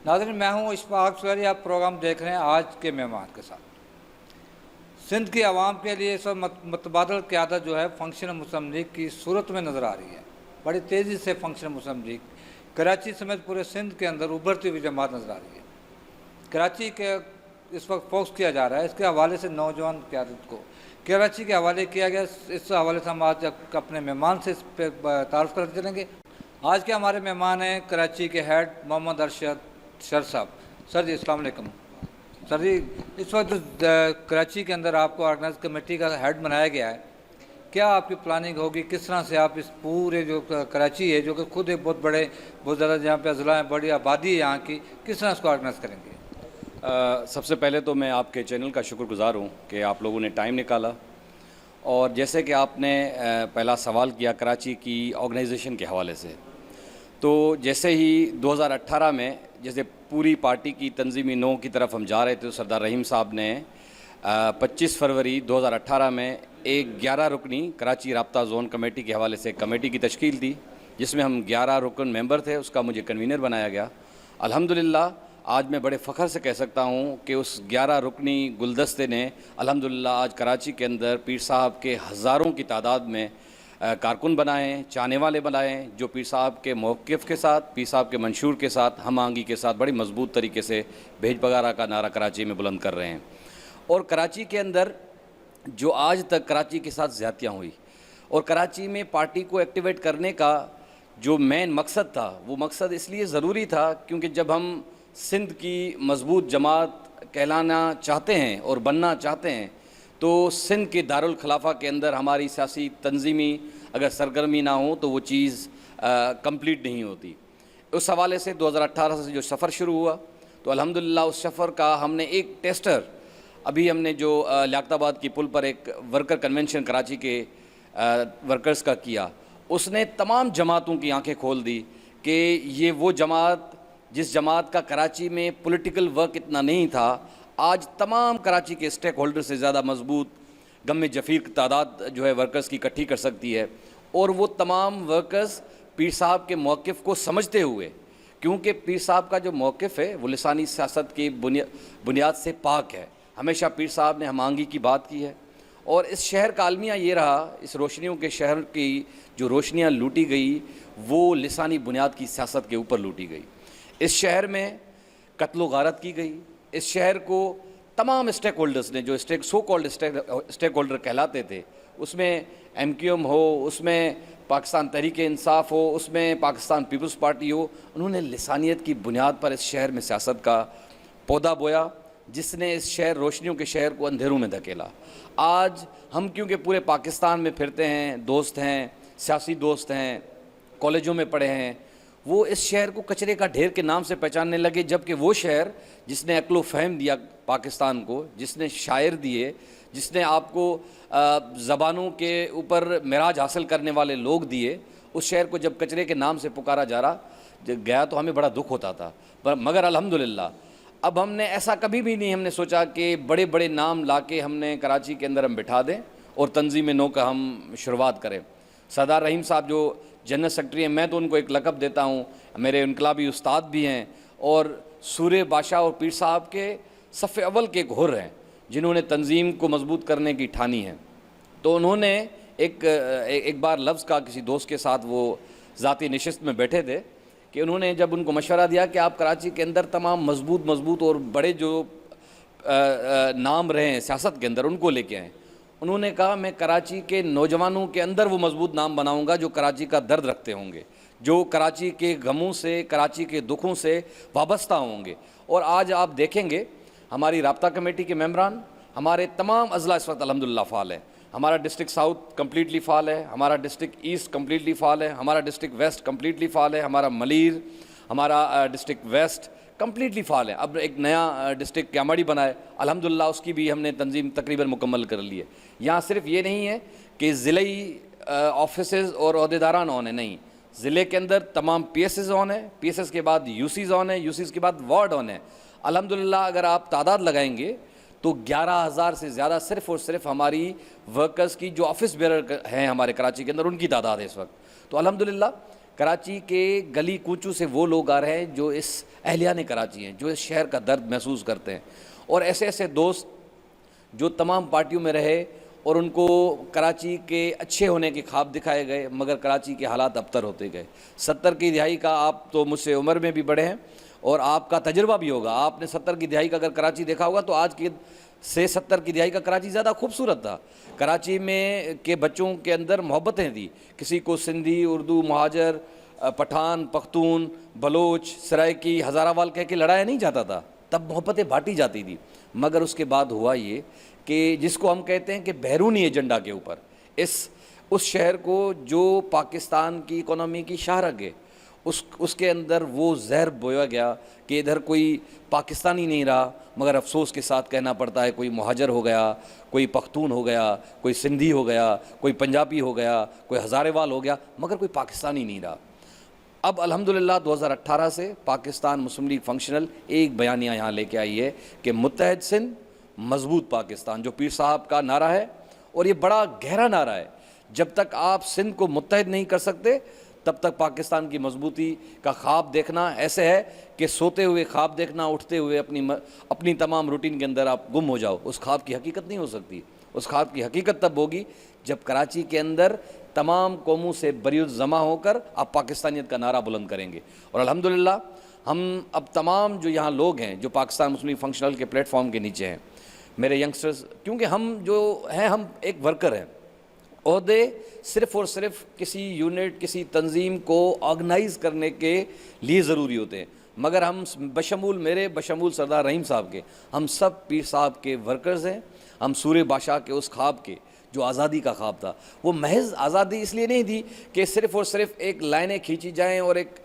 नाज़रीन, मैं हूँ इशफाक सवेरी। आप प्रोग्राम देख रहे हैं आज के मेहमान के साथ। सिंध की आवाम के लिए इस वक्त मतबादल क़यादत जो है फंक्शन मुस्लिम लीग की सूरत में नज़र आ रही है। बड़ी तेज़ी से फंक्शन मुस्लिम लीग कराची समेत पूरे सिंध के अंदर उभरती हुई जमात नज़र आ रही है। कराची के इस वक्त फोकस किया जा रहा है, इसके हवाले से नौजवान क़यादत को कराची के हवाले किया गया। इस हवाले से हम आज अपने मेहमान से इस पर तारुफ करते चलेंगे। आज के हमारे मेहमान हैं कराची के हेड मोहम्मद अरशद सर साहब। सर जी, अस्सलाम वालेकुम। सर जी, इस वक्त कराची के अंदर आपको ऑर्गेनाइज कमेटी का हेड बनाया गया है, क्या आपकी प्लानिंग होगी? किस तरह से आप इस पूरे जो कराची है, जो कि खुद एक बहुत ज़्यादा जहाँ पे अजला है, बड़ी आबादी है यहाँ की, किस तरह इसको ऑर्गेनाइज करेंगे? सबसे पहले तो मैं आपके चैनल का शुक्रगुजार हूँ कि आप लोगों ने टाइम निकाला। और जैसे कि आपने पहला सवाल किया कराची की ऑर्गेनाइजेशन के हवाले से, तो जैसे ही 2018 में जैसे पूरी पार्टी की तंजीमी नौ की तरफ हम जा रहे थे, तो सरदार रहीम साहब ने 25 फरवरी 2018 में एक 11 रुकनी कराची राब्ता जोन कमेटी के हवाले से कमेटी की तश्कील दी, जिसमें हम 11 रुकन मेंबर थे। उसका मुझे कन्वीनर बनाया गया। अल्हम्दुलिल्लाह आज मैं बड़े फ़ख्र से कह सकता हूँ कि उस 11 रुकनी गुलदस्ते ने अल्हम्दुलिल्लाह आज कराची के अंदर पीर साहब के हज़ारों की तादाद में कारकुन बनाए, चाहने वाले बनाए, जो पीर साहब के मौक़िफ़ के साथ, पीर साहब के मंशूर के साथ, हम आहंगी के साथ बड़ी मजबूत तरीके से भेज बगारा का नारा कराची में बुलंद कर रहे हैं। और कराची के अंदर जो आज तक कराची के साथ ज़्यादतियाँ हुई और कराची में पार्टी को एक्टिवेट करने का जो मेन मकसद था, वो मकसद इसलिए ज़रूरी था क्योंकि जब हम सिंध की मजबूत जमात कहलाना चाहते हैं और बनना चाहते हैं, तो सिंध के दारुल खिलाफा के अंदर हमारी सियासी तंजीमी अगर सरगर्मी ना हो तो वो चीज़ कंप्लीट नहीं होती। उस हवाले से 2018 से जो सफ़र शुरू हुआ, तो अल्हम्दुलिल्लाह उस सफ़र का हमने एक टेस्टर अभी हमने जो लियाकताबाद की पुल पर एक वर्कर कन्वेंशन कराची के वर्कर्स का किया, उसने तमाम जमातों की आंखें खोल दी कि ये वो जमात जिस जमात का कराची में पॉलिटिकल वर्क इतना नहीं था, आज तमाम कराची के स्टेक होल्डर से ज़्यादा मजबूत गम जफ़ीर की तादाद जो है वर्कर्स की इकट्ठी कर सकती है। और वो तमाम वर्कर्स पीर साहब के मौक़िफ़ को समझते हुए, क्योंकि पीर साहब का जो मौक़िफ़ है वो लिसानी सियासत की बुनियाद से पाक है। हमेशा पीर साहब ने हम आहंगी की बात की है। और इस शहर का आलमिया ये रहा, इस रोशनियों के शहर की जो रोशनियाँ लूटी गई वो लिसानी बुनियाद की सियासत के ऊपर लूटी गई। इस शहर में कत्लो गारत की गई। इस शहर को तमाम स्टेक होल्डर्स ने, जो सो कॉल्ड स्टेक होल्डर कहलाते थे, उसमें MQM हो, उसमें पाकिस्तान तहरीक इंसाफ हो, उसमें पाकिस्तान पीपल्स पार्टी हो, उन्होंने लिसानियत की बुनियाद पर इस शहर में सियासत का पौधा बोया, जिसने इस शहर रोशनियों के शहर को अंधेरों में धकेला। आज हम क्योंकि पूरे पाकिस्तान में फिरते हैं, दोस्त हैं, सियासी दोस्त हैं, कॉलेजों में पढ़े हैं, वो इस शहर को कचरे का ढेर के नाम से पहचानने लगे, जबकि वो शहर जिसने अक्ल फ़हम दिया पाकिस्तान को, जिसने शायर दिए, जिसने आपको ज़बानों के ऊपर मिराज हासिल करने वाले लोग दिए, उस शहर को जब कचरे के नाम से पुकारा जा रहा गया तो हमें बड़ा दुख होता था। मगर अल्हम्दुलिल्लाह अब हमने ऐसा कभी भी नहीं हमने सोचा कि बड़े बड़े नाम लाके हमने कराची के अंदर हम बिठा दें और तंजीम नौ का हम शुरुआत करें। सरदार रहीम साहब जो जनरल सेक्रेटरी हैं, मैं तो उनको एक लक़ब देता हूँ, मेरे इनकलाबी उस्ताद भी हैं और सूरे बादशाह और पीर साहब के सफ़े अव्वल के घोर हैं, जिन्होंने तंजीम को मजबूत करने की ठानी है। तो उन्होंने एक बार लफ्ज़ का किसी दोस्त के साथ वो ज़ाती नशिस्त में बैठे थे कि उन्होंने जब उनको मशवरा दिया कि आप कराची के अंदर तमाम मजबूत और बड़े जो नाम रहे हैं सियासत के अंदर, उनको लेके आएँ। उन्होंने कहा मैं कराची के नौजवानों के अंदर वो मजबूत नाम बनाऊंगा जो कराची का दर्द रखते होंगे, जो कराची के गमों से, कराची के दुखों से वाबस्ता होंगे। और आज आप देखेंगे हमारी राब्ता कमेटी के मेंबरान, हमारे तमाम अजला इस वक्त अल्हम्दुलिल्लाह फ़ाल है। हमारा डिस्ट्रिक्ट साउथ कम्प्लीटली फ़ाल है, हमारा डिस्ट्रिक्ट ईस्ट कम्प्लीटली फ़ाल है, हमारा डिस्ट्रिक्ट वेस्ट कम्प्लीटली फ़ाल है, हमारा मलीर, हमारा डिस्ट्रिक्ट वेस्ट कम्प्लीटली फ़ाल है। अब एक नया डिस्ट्रिक्ट क्यामाड़ी बना है, अल्हम्दुलिल्लाह उसकी भी हमने तंजीम तकरीबन मुकम्मल कर ली है। यहाँ सिर्फ ये नहीं है कि ज़िले ऑफिसेज़ और अहदेदारान ऑन है, नहीं, ज़िले के अंदर तमाम PSs ऑन है, PSs के बाद UCs ऑन है, UCs के बाद वार्ड ऑन है। अल्हम्दुलिल्लाह अगर आप तादाद लगाएंगे तो 11,000 से ज़्यादा सिर्फ़ और सिर्फ हमारी वर्कर्स की जो ऑफिस बेरर हैं हमारे कराची के अंदर, उनकी तादाद है इस वक्त। तो अल्हम्दुलिल्लाह कराची के गली कूचों से वो लोग आ रहे हैं जो इस अहलियान कराची हैं, जो इस शहर का दर्द महसूस करते हैं। और ऐसे ऐसे दोस्त जो तमाम पार्टियों में रहे और उनको कराची के अच्छे होने के ख्वाब दिखाए गए, मगर कराची के हालात अबतर होते गए। 70 की दिहाई का, आप तो मुझसे उम्र में भी बड़े हैं और आपका तजुर्बा भी होगा, आपने 70 की दिहाई का अगर कराची देखा होगा तो आज के से 70 की दिहाई का कराची ज़्यादा खूबसूरत था। कराची में के बच्चों के अंदर मोहब्बतें थी, किसी को सिंधी, उर्दू, महाजर, पठान, पख्तून, बलोच, सराइकी, हज़ारावाल कह के लड़ाया नहीं जाता था, तब मोहब्बतें बांटी जाती थी। मगर उसके बाद हुआ ये कि जिसको हम कहते हैं कि बैरूनी एजेंडा के ऊपर उस शहर को जो पाकिस्तान की इकोनॉमी की शाहरग है, उसके अंदर वो जहर बोया गया कि इधर कोई पाकिस्तानी नहीं रहा, मगर अफसोस के साथ कहना पड़ता है कोई मुहाजर हो गया, कोई पख्तून हो गया, कोई सिंधी हो गया, कोई पंजाबी हो गया, कोई हज़ारेवाल हो गया, मगर कोई पाकिस्तानी नहीं रहा। अब अल्हम्दुलिल्लाह 2018 से पाकिस्तान मुस्लिम लीग फंक्शनल एक बयानिया यहाँ लेके आई है कि मुत्तहद सिंध मजबूत पाकिस्तान, जो पीर साहब का नारा है, और ये बड़ा गहरा नारा है। जब तक आप सिंध को मुत्तहद नहीं कर सकते तब तक पाकिस्तान की मजबूती का ख्वाब देखना ऐसे है कि सोते हुए ख्वाब देखना, उठते हुए अपनी तमाम रूटीन के अंदर आप गुम हो जाओ। उस ख्वाब की हकीकत नहीं हो सकती। उस ख्वाब की हकीकत तब होगी जब कराची के अंदर तमाम कौमों से बरीउत जमा होकर आप पाकिस्तानियत का नारा बुलंद करेंगे। और अल्हम्दुलिल्लाह हम अब तमाम जो यहाँ लोग हैं जो पाकिस्तान मुस्लिम लीग फंक्शनल के प्लेटफॉर्म के नीचे हैं, मेरे यंगस्टर्स, क्योंकि हम जो हैं हम एक वर्कर हैं, ओहदे सिर्फ़ और सिर्फ किसी यूनिट, किसी तंजीम को ऑर्गेनाइज़ करने के लिए ज़रूरी होते हैं, मगर हम बशमूल सरदार रहीम साहब के, हम सब पीर साहब के वर्कर्स हैं। हम सूरे बादशाह के उस ख्वाब के जो आज़ादी का ख्वाब था, वो महज आज़ादी इसलिए नहीं थी कि सिर्फ़ और सिर्फ एक लाइनें खींची जाएँ और एक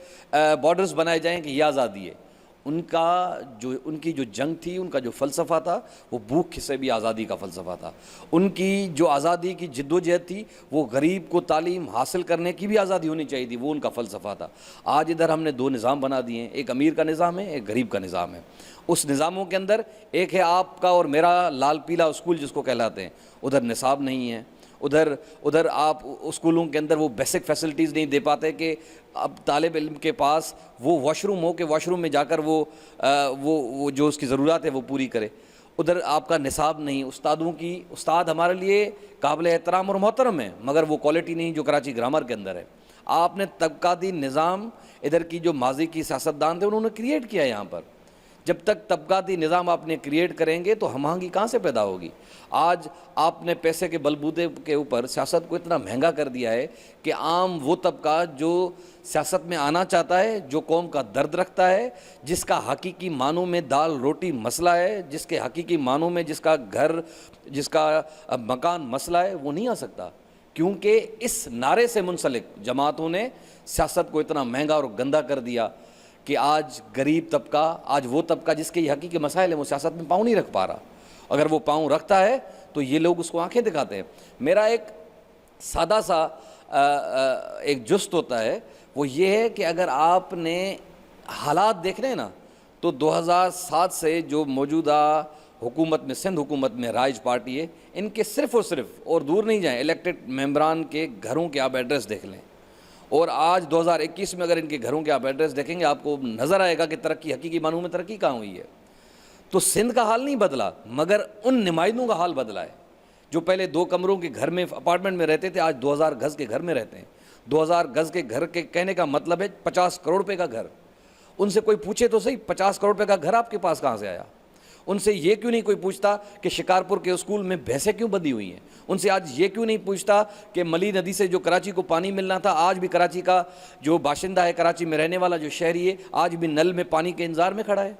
बॉर्डर्स बनाए जाएँ कि यह आज़ादी है। उनकी जो जंग थी, उनका जो फ़लसफ़ा था, वो भूख से भी आज़ादी का फ़लसफ़ा था। उनकी जो आज़ादी की जिद्दोजहद थी, वो गरीब को तालीम हासिल करने की भी आज़ादी होनी चाहिए थी, वो उनका फ़लसफ़ा था। आज इधर हमने दो निज़ाम बना दिए हैं, एक अमीर का निज़ाम है, एक गरीब का निज़ाम है। उस निज़ामों के अंदर एक है आपका और मेरा लाल पीला स्कूल जिसको कहलाते हैं, उधर निसाब नहीं है, उधर आप स्कूलों के अंदर वो बेसिक फैसिलिटीज़ नहीं दे पाते कि अब तालिब इल्म के पास वो वॉशरूम हो कि वॉशरूम में जाकर वो जो उसकी ज़रूरत है वो पूरी करे। उधर आपका निसाब नहीं, उस्ताद हमारे लिए काबिल एहतराम और मोहतरम है, मगर वो क्वालिटी नहीं जो कराची ग्रामर के अंदर है। आपने तबकाती निज़ाम, इधर की जो माजी की सियासतदान थे उन्होंने क्रिएट किया यहाँ पर। जब तक तबकाती निज़ाम आपने क्रिएट करेंगे तो हम आहंगी कहाँ से पैदा होगी। आज आपने पैसे के बलबूते के ऊपर सियासत को इतना महंगा कर दिया है कि आम वो तबका जो सियासत में आना चाहता है, जो कौम का दर्द रखता है, जिसका हकीकी मानों में दाल रोटी मसला है, जिसके हकीकी मानों में जिसका घर, जिसका मकान मसला है, वो नहीं आ सकता, क्योंकि इस नारे से मुंसलिक जमातों ने सियासत को इतना महंगा और गंदा कर दिया कि आज गरीब तबका, आज वो तबका जिसके ये हकीकी मसाइल है, वो सियासत में पाँव नहीं रख पा रहा। अगर वो पाँव रखता है तो ये लोग उसको आंखें दिखाते हैं। मेरा एक सादा सा एक जुस्त होता है, वो ये है कि अगर आपने हालात देख रहे हैं ना, तो 2007 से जो मौजूदा हुकूमत में, सिंध हुकूमत में राइज पार्टी है, इनके सिर्फ़ और सिर्फ, और दूर नहीं जाएँ, इलेक्टेड मेंबरान के घरों के आप एड्रेस देख लें, और आज 2021 में अगर इनके घरों के आप एड्रेस देखेंगे आपको नज़र आएगा कि तरक्की, हकीकी मानों में तरक्की कहाँ हुई है। तो सिंध का हाल नहीं बदला, मगर उन नुमाइंदों का हाल बदला है जो पहले 2 कमरों के घर में, अपार्टमेंट में रहते थे, आज 2000 गज़ के घर में रहते हैं। 2000 गज़ के घर के कहने का मतलब है 50 करोड़ रुपये का घर। उनसे कोई पूछे तो सही, 50 करोड़ रुपये का घर आपके पास कहाँ से आया। उनसे ये क्यों नहीं कोई पूछता कि शिकारपुर के स्कूल में भैंसें क्यों बंधी हुई हैं। उनसे आज ये क्यों नहीं पूछता कि मली नदी से जो कराची को पानी मिलना था, आज भी कराची का जो बाशिंदा है, कराची में रहने वाला जो शहरी है, आज भी नल में पानी के इंतज़ार में खड़ा है।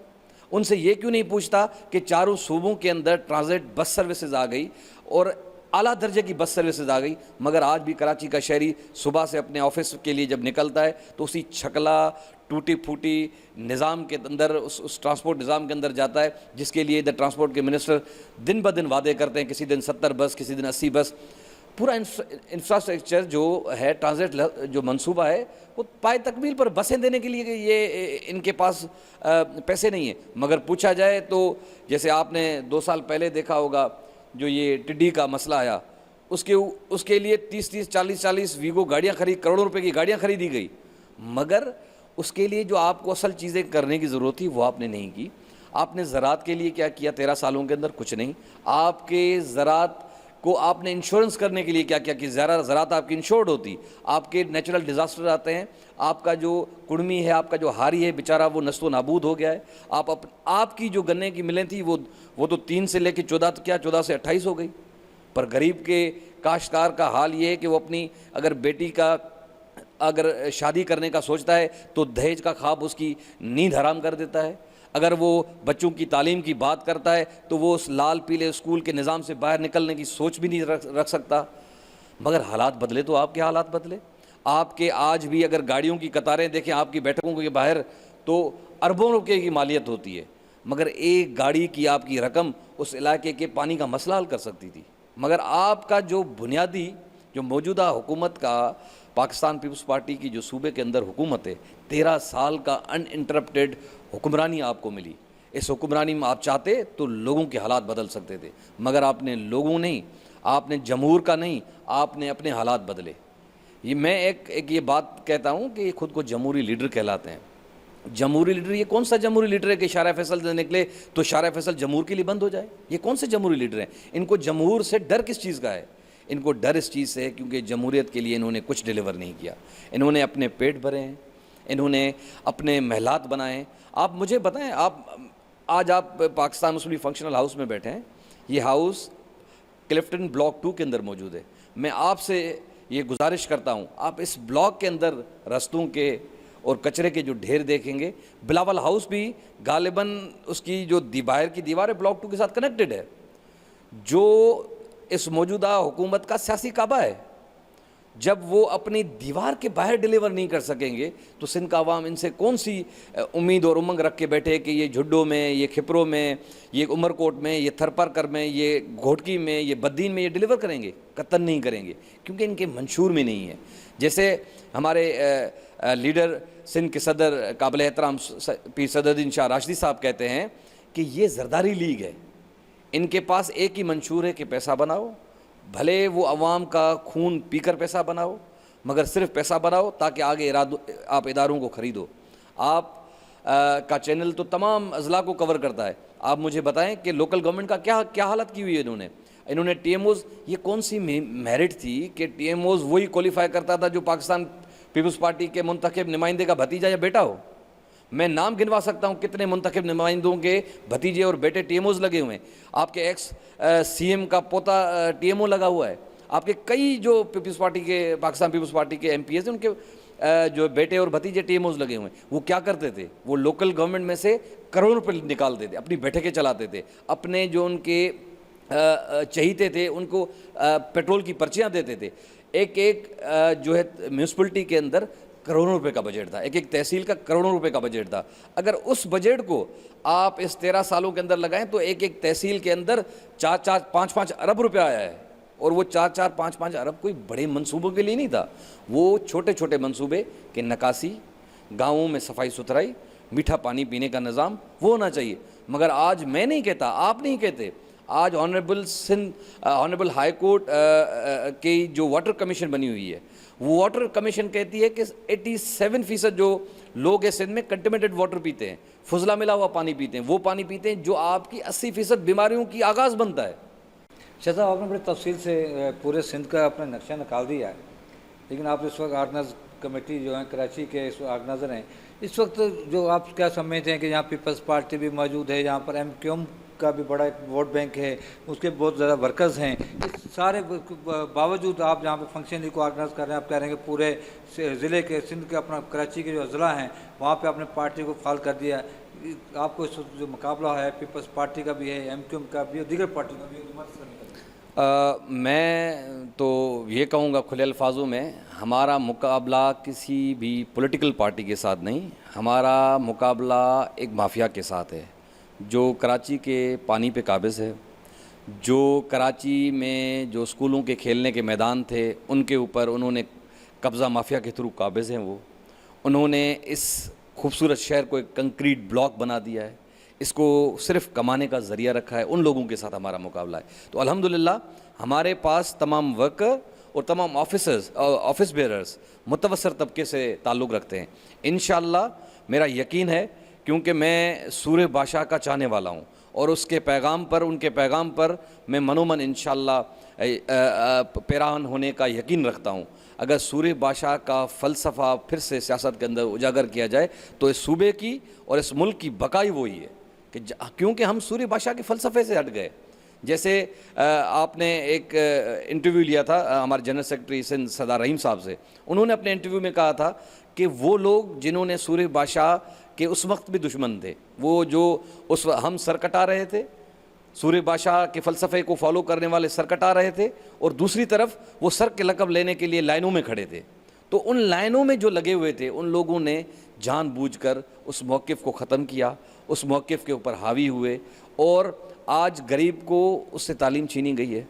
उनसे ये क्यों नहीं पूछता कि चारों सूबों के अंदर ट्रांजिट बस सर्विसेज आ गई और आला दर्जे की बस सर्विसेज आ गई, मगर आज भी कराची का शहरी सुबह से अपने ऑफिस के लिए जब निकलता है तो उसी छकला टूटी फूटी निज़ाम के अंदर, उस ट्रांसपोर्ट निज़ाम के अंदर जाता है, जिसके लिए इधर ट्रांसपोर्ट के मिनिस्टर दिन ब दिन वादे करते हैं, किसी दिन 70 बस, किसी दिन 80 बस। पूरा इंफ्रास्ट्रक्चर जो है, ट्रांजिट जो मंसूबा है, वो पाए तकमील पर बसें देने के लिए ये इनके पास पैसे नहीं है। मगर पूछा जाए तो जैसे आपने 2 साल पहले देखा होगा जो ये टिड्डी का मसला आया, उसके लिए 30-30, 40-40 वीगो गाड़ियाँ करोड़ों रुपए की गाड़ियाँ खरीदी गई, मगर उसके लिए जो आपको असल चीज़ें करने की ज़रूरत थी वो आपने नहीं की। आपने ज़रात के लिए क्या किया 13 सालों के अंदर? कुछ नहीं। आपके ज़रात को आपने इंश्योरेंस करने के लिए क्या किया कि ज़रात आपकी इंश्योर्ड होती। आपके नेचुरल डिज़ास्टर आते हैं, आपका जो कुड़मी है, आपका जो हारी है बेचारा वो नस्तो नाबूद हो गया है। आपकी जो गन्ने की मिलें थी वो तो 3 से लेकर 14 से 28 हो गई। पर गरीब के काश्तकार का हाल ये है कि वो अपनी अगर बेटी का अगर शादी करने का सोचता है तो दहेज का ख्वाब उसकी नींद हराम कर देता है। अगर वो बच्चों की तालीम की बात करता है तो वो उस लाल पीले स्कूल के निज़ाम से बाहर निकलने की सोच भी नहीं रख सकता। मगर हालात बदले तो आपके हालात बदले। आपके आज भी अगर गाड़ियों की कतारें देखें आपकी बैठकों के बाहर तो अरबों रुपये की मालियत होती है, मगर एक गाड़ी की आपकी रकम उस इलाके के पानी का मसला हल कर सकती थी। मगर आपका जो बुनियादी जो मौजूदा हुकूमत का पाकिस्तान पीपल्स पार्टी की जो सूबे के अंदर हुकूमत है, 13 साल का अनइंटरप्टेड हुक्मरानी आपको मिली। इस हुक्मरानी में आप चाहते तो लोगों के हालात बदल सकते थे, मगर आपने लोगों नहीं, आपने जमहूर का नहीं, आपने अपने हालात बदले। ये मैं एक ये बात कहता हूँ कि ये खुद को जमहूरी लीडर कहलाते हैं। जमहूरी लीडर, ये कौन सा जमहूरी लीडर है कि शारा फैसल से निकले तो शारा फैसल जमहूर के लिए बंद हो जाए? ये कौन से जमहूरी लीडर हैं? इनको जमहूर से डर किस चीज़ का है? इनको डर इस चीज़ से है क्योंकि जमहूरियत के लिए इन्होंने कुछ डिलीवर नहीं किया। इन्होंने अपने पेट भरे हैं, इन्होंने अपने महलात बनाए। आप मुझे बताएं, आज आप पाकिस्तान मुस्लिम फंक्शनल हाउस में बैठे हैं। ये हाउस क्लिफ्टन ब्लॉक 2 के अंदर मौजूद है। मैं आपसे ये गुजारिश करता हूँ, आप इस ब्लॉक के अंदर रस्तों के और कचरे के जो ढेर देखेंगे, बिलावल हाउस भी गालिबन उसकी जो बाहर की दीवार है ब्लॉक 2 के साथ कनेक्टेड है, जो इस मौजूदा हुकूमत का सियासी काबा है। जब वो अपनी दीवार के बाहर डिलीवर नहीं कर सकेंगे तो सिंध का अवाम इनसे कौन सी उम्मीद और उमंग रख के बैठे कि ये झुड्डो में, ये खिपरों में, ये उमरकोट में, ये थरपरकर में, ये घोटकी में, ये बद्दीन में ये डिलीवर करेंगे? कतन नहीं करेंगे, क्योंकि इनके मंशूर में नहीं है। जैसे हमारे लीडर सिंध के सदर काबिल एहतराम पीर सदरुद्दीन शाह राशिदी साहब कहते हैं कि ये जरदारी लीग है। इनके पास एक ही मंशूर है कि पैसा बनाओ, भले वो अवाम का खून पीकर पैसा बनाओ, मगर सिर्फ पैसा बनाओ ताकि आगे आप इदारों को ख़रीदो। आप का चैनल तो तमाम अजला को कवर करता है। आप मुझे बताएं कि लोकल गवर्नमेंट का क्या हालत की हुई है इन्होंने टीएमओज़, ये कौन सी मेरिट थी कि टीएमओज़ वही क्वालिफाई करता था जो पाकिस्तान पीपल्स पार्टी के मुंतखब नुमाइंदे का भतीजा या बेटा हो? मैं नाम गिनवा सकता हूँ कितने मुंतखब नुमाइंदों के भतीजे और बेटे टीएमओज़ लगे हुए हैं। आपके एक्स सीएम का पोता टीएमओ लगा हुआ है। आपके कई जो पीपल्स पार्टी के पाकिस्तान पीपल्स पार्टी के एमपीएस हैं, उनके जो बेटे और भतीजे टीएमओज़ लगे हुए हैं। वो क्या करते थे? वो लोकल गवर्नमेंट में से करोड़ों रुपये निकालते थे, अपनी बैठकें चलाते थे, अपने जो उनके चहीते थे उनको पेट्रोल की पर्चियाँ देते थे। एक जो है म्यूनसिपलिटी के अंदर करोड़ों रुपए का बजट था, एक तहसील का करोड़ों रुपए का बजट था। अगर उस बजट को आप इस 13 सालों के अंदर लगाएं तो एक तहसील के अंदर 4-5 अरब रुपया आया है। और वो 4-5 अरब कोई बड़े मंसूबों के लिए नहीं था, वो छोटे छोटे मंसूबे के नकासी, गाँवों में सफाई सुथराई, मीठा पानी पीने का निज़ाम वो होना चाहिए। मगर आज मैं नहीं कहता, आप नहीं कहते, आज ऑनरेबल हाई कोर्ट की जो वाटर कमीशन बनी हुई है, वो वाटर कमीशन कहती है कि 87% जो लोग हैं सिंध में कंटेमिनेटेड वाटर पीते हैं, फुजला मिला हुआ पानी पीते हैं, वो पानी पीते हैं जो आपकी 80% बीमारियों की आगाज़ बनता है। शाह साहब, आपने बड़ी तफसील से पूरे सिंध का अपना नक्शा निकाल दिया है, लेकिन आप इस वक्त ऑर्गेनाइज कमेटी जो है कराची के इस ऑर्गेनाइजर हैं, इस वक्त जो आप क्या समझते हैं कि यहाँ पीपल्स पार्टी भी मौजूद है, यहाँ पर MQM का भी बड़ा एक वोट बैंक है, उसके बहुत ज़्यादा वर्कर्स हैं, इस सारे बावजूद आप जहाँ पे फंक्शन को ऑर्गेनाइज कर रहे हैं, आप कह रहे हैं कि पूरे ज़िले के सिंध के अपना कराची के जो अजला हैं वहाँ पे आपने पार्टी को फाल कर दिया। आपको इस जो मुकाबला है पीपल्स पार्टी का भी है, MQM का भी है, दीगर पार्टी का भी है, मैं तो ये कहूँगा खुले अल्फाजों में, हमारा मुकाबला किसी भी पॉलिटिकल पार्टी के साथ नहीं, हमारा मुकाबला एक माफिया के साथ है जो कराची के पानी पे काबिज़ है, जो कराची में जो स्कूलों के खेलने के मैदान थे उनके ऊपर उन्होंने कब्ज़ा माफिया के थ्रू काबिज़ हैं। उन्होंने इस खूबसूरत शहर को एक कंक्रीट ब्लॉक बना दिया है, इसको सिर्फ कमाने का ज़रिया रखा है। उन लोगों के साथ हमारा मुकाबला है। तो अल्हम्दुलिल्लाह हमारे पास तमाम वर्कर और तमाम ऑफिस बेयरर्स मुतवस्सर तबके से ताल्लुक़ रखते हैं। इंशाअल्लाह मेरा यकीन है, क्योंकि मैं सूर्य बादशाह का चाहने वाला हूँ और उसके पैगाम पर, उनके पैगाम पर मैं मनोमन इंशाअल्लाह पैरान होने का यकीन रखता हूँ। अगर सूर्य बादशाह का फ़लसफ़ा फिर से सियासत के अंदर उजागर किया जाए तो इस सूबे की और इस मुल्क की बकाई वही है कि क्योंकि हम सूर्य बादशाह के फ़लसफ़े से हट गए। जैसे आपने एक इंटरव्यू लिया था हमारे जनरल सेक्रेटरी सिंध सरदार रहीम साहब से, उन्होंने अपने इंटरव्यू में कहा था कि वो लोग जिन्होंने सूर्य बादशाह के उस वक्त भी दुश्मन थे, वो जो उस हम सर कटा रहे थे, सूर्य बादशाह के फ़लसफ़े को फॉलो करने वाले सर कटा रहे थे, और दूसरी तरफ वो सर के लक़ब लेने के लिए लाइनों में खड़े थे। तो उन लाइनों में जो लगे हुए थे उन लोगों ने जानबूझकर उस मौक़िफ़ को ख़त्म किया, उस मौक़िफ़ के ऊपर हावी हुए, और आज गरीब को उससे तालीम छीनी गई है।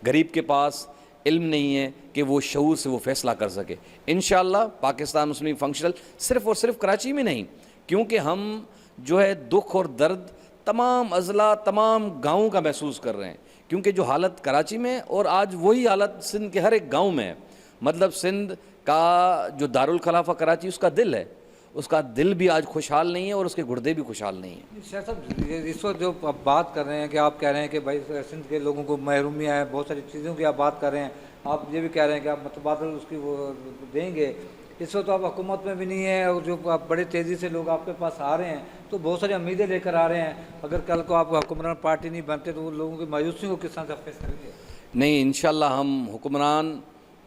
गरीब के पास इल्म नहीं है कि वो शऊर से वो फ़ैसला कर सके। इंशाअल्लाह पाकिस्तान मुस्लिम फंक्शनल सिर्फ़ और सिर्फ कराची में नहीं, क्योंकि हम जो है दुख और दर्द तमाम अज़ला, तमाम गाँवों का महसूस कर रहे हैं, क्योंकि जो हालत कराची में और आज वही हालत सिंध के हर एक गाँव में है। मतलब सिंध का जो दारुल खलाफा कराची उसका दिल है, उसका दिल भी आज खुशहाल नहीं है और उसके गुर्दे भी खुशहाल नहीं है। शाह साहब, इस वक्त जो आप बात कर रहे हैं कि आप कह रहे हैं कि भाई सिंध के लोगों को महरूमियाँ हैं, बहुत सारी चीज़ों की आप बात कर रहे हैं, आप ये भी कह रहे हैं कि आप मतबादल उसकी वो देंगे। इस वक्त आप हुकूमत में भी नहीं है और जो आप बड़े तेज़ी से लोग आपके पास आ रहे हैं तो बहुत सारी उम्मीदें लेकर आ रहे हैं। अगर कल को आप हुक्मरान पार्टी नहीं बनते तो वो लोगों की मायूसी को किस तरह से फेस करेंगे? नहीं, इंशाअल्लाह हम हुक्मरान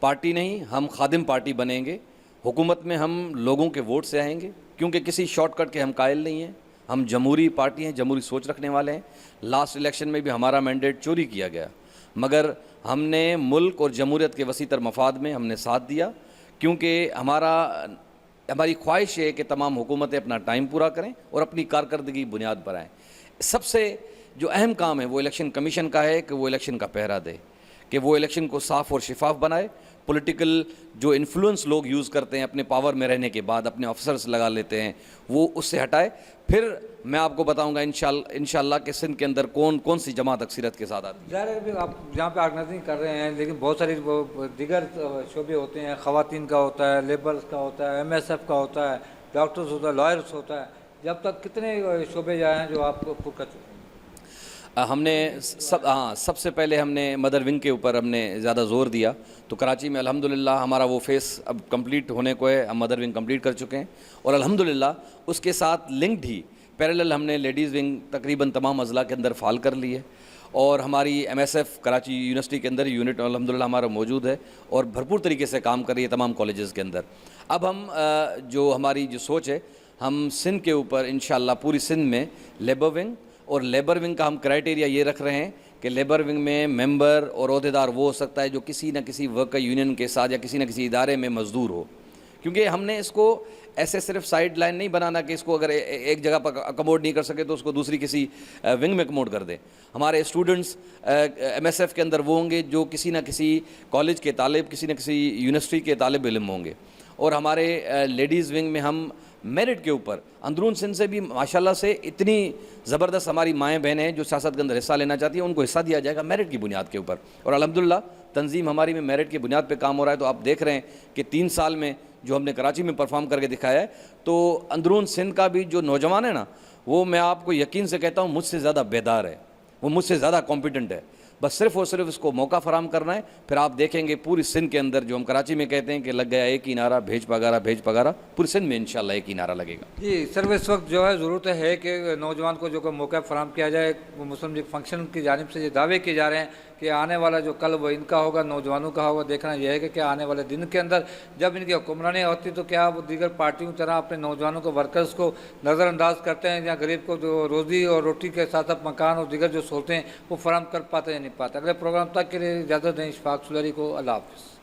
पार्टी नहीं, हम खादिम पार्टी बनेंगे। हुकूमत में हम लोगों के वोट से आएंगे, क्योंकि किसी शॉर्टकट के हम कायल नहीं हैं। हम जमहूरी पार्टी हैं, जमहूरी सोच रखने वाले हैं। लास्ट इलेक्शन में भी हमारा मैंडेट चोरी किया गया, मगर हमने मुल्क और जमहूरियत के वसीतर मफाद में हमने साथ दिया, क्योंकि हमारी ख्वाहिश है कि तमाम हुकूमतें अपना टाइम पूरा करें और अपनी कारकर्दगी बुनियाद पर आएँ। सबसे जो अहम काम है वो इलेक्शन कमीशन का है कि वो इलेक्शन का पहरा दे, कि वो इलेक्शन को साफ़ और शिफाफ बनाए। पॉलिटिकल जो इन्फ्लुएंस लोग यूज़ करते हैं अपने पावर में रहने के बाद, अपने ऑफिसर्स लगा लेते हैं, वो उससे हटाए। फिर मैं आपको बताऊंगा इंशाल्लाह कि सिंध के अंदर कौन कौन सी जमात अक्सरियत के साथ आती है। ज़ाहिर है आप जहाँ पे ऑर्गेनाइजिंग कर रहे हैं, लेकिन बहुत सारी दीगर शोबे होते हैं, ख़वातीन का होता है, लेबर्स का होता है, MSF का होता है, डॉक्टर्स होता है, लॉयर्स होता है। जब तक कितने शोबे जाए हैं जो आपको पुर कर चुके हैं? हमने सबसे पहले हमने मदर विंग के ऊपर हमने ज़्यादा ज़ोर दिया। तो कराची में अल्हम्दुलिल्लाह हमारा वो फेस अब कंप्लीट होने को है, हम मदर विंग कंप्लीट कर चुके हैं, और अल्हम्दुलिल्लाह उसके साथ लिंक्ड ही पैरेलल हमने लेडीज़ विंग तकरीबन तमाम अज़ला के अंदर फ़ाल कर ली है, और हमारी MSF कराची यूनिवर्सिटी के अंदर यूनिट अल्हम्दुलिल्लाह हमारा मौजूद है और भरपूर तरीके से काम कर रही है तमाम कॉलेजेस के अंदर। अब हम जो हमारी जो सोच है, हम सिंध के ऊपर इंशाअल्लाह पूरी सिंध में लेबर विंग, और लेबर विंग का हम क्राइटेरिया ये रख रहे हैं कि लेबर विंग में मेंबर और अहदेदार वो हो सकता है जो किसी न किसी वर्कर यूनियन के साथ या किसी न किसी इदारे में मजदूर हो, क्योंकि हमने इसको ऐसे सिर्फ साइड लाइन नहीं बनाना कि इसको अगर एक जगह पर अकोमोड नहीं कर सके तो उसको दूसरी किसी विंग में अकोमोड कर दे। हमारे स्टूडेंट्स MSF के अंदर वो होंगे जो किसी न किसी कॉलेज के तालिब, किसी न किसी यूनिवर्सिटी के तालिब इल्म होंगे, और हमारे लेडीज़ विंग में हम मेरिट के ऊपर अंदरून सिंध से भी माशाल्लाह से इतनी ज़बरदस्त हमारी माएँ बहनें हैं जो सियासत के अंदर हिस्सा लेना चाहती हैं, उनको हिस्सा दिया जाएगा मेरिट की बुनियाद के ऊपर। और अल्हम्दुलिल्लाह तंजीम हमारी में मेरिट की बुनियाद पे काम हो रहा है। तो आप देख रहे हैं कि 3 साल में जो हमने कराची में परफॉर्म करके दिखाया है, तो अंदरून सिंध का भी जो नौजवान है ना, वो मैं आपको यकीन से कहता हूँ मुझसे ज़्यादा बेदार है, वो मुझसे ज़्यादा कॉम्पिटेंट है। बस सिर्फ़ और सिर्फ इसको मौका फराम करना है। फिर आप देखेंगे पूरी सिंध के अंदर जो हम कराची में कहते हैं कि लग गया एक ही नारा, भेज पगारा, पूरी सिंध में इंशाल्लाह एक ही नारा लगेगा। जी सर, इस वक्त जो है ज़रूरत है कि नौजवान को जो मौका फराम किया जाए। मुस्लिम लीग फंक्शन की जानिब से ये दावे किए जा रहे हैं कि आने वाला जो कल वो इनका होगा, नौजवानों का होगा। देखना यह है कि क्या आने वाले दिन के अंदर जब इनकी हुक्मरानी होती तो क्या वो दीगर पार्टियों की तरह अपने नौजवानों को, वर्कर्स को नज़रअंदाज करते हैं, या गरीब को जो रोज़ी और रोटी के साथ साथ मकान और दीगर जो सहूलतें वो फराम कर पाते या नहीं पाते। अगले प्रोग्राम तक के लिए इजाज़त दें इशफाक सुलरी को। अल्लाह हाफ़िज़।